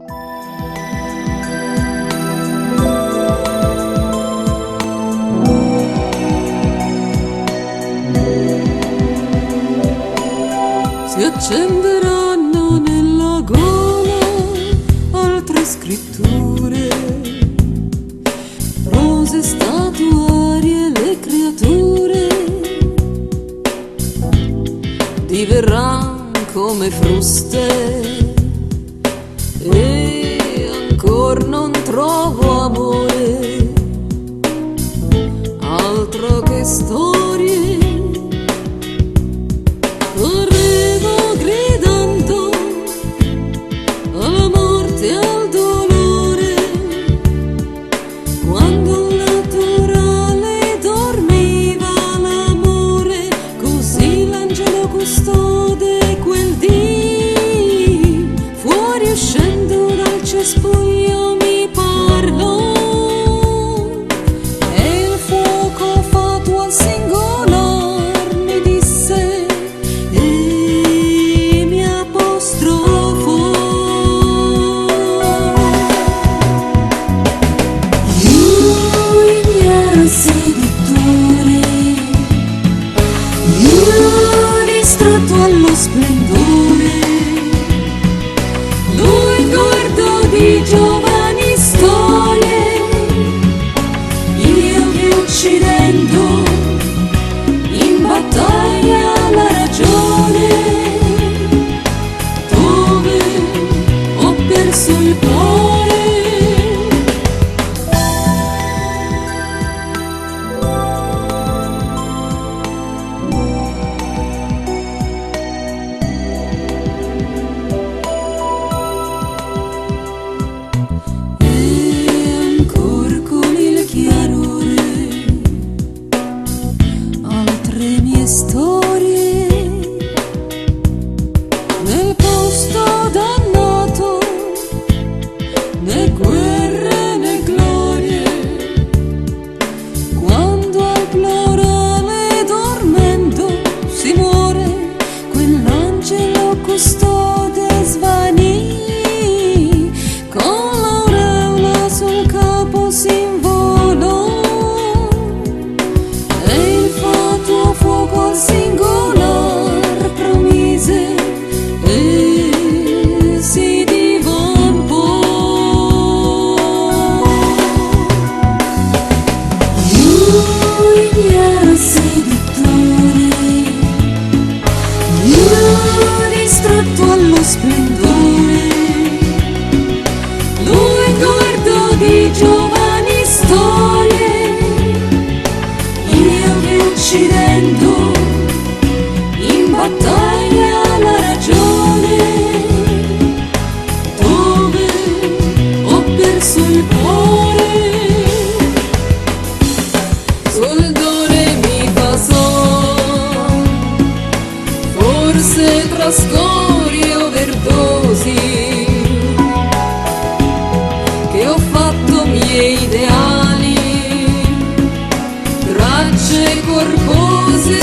Si accenderanno nella gola altre scritture, rose, statuarie, le creature diverranno come fruste e ancora non trovo amore, altro che storie. Correvo gridando alla morte e al dolore, quando il naturale dormiva l'amore, così l'angelo custode quel dì, fuori uscendo dal cespuglio mi parlò, e il fuoco fatto al singolar mi disse e mi apostrofò. Io ignaro seduttore, io distratto allo splendore, lui guardo di giovani storie, io che uccidendo in battaglia la ragione, dove ho perso il cuore. E ancor con il chiarore altre mie storie, nel posto dannato, né guerre né glorie, quando al plurale dormendo si muore, quell'angelo custode svanì, con l'aureola sul capo si involò, e il fatuo fuoco al singolar promise e si divampò. Io ignaro seduttore, io distratto allo splendore, lui guardo di giovani storie, io che uccidendo in battaglia la ragione, dove ho perso il cuore. Sul dore mi fa son, forse tra scorie verdosi, che ho fatto miei ideali, tracce corpose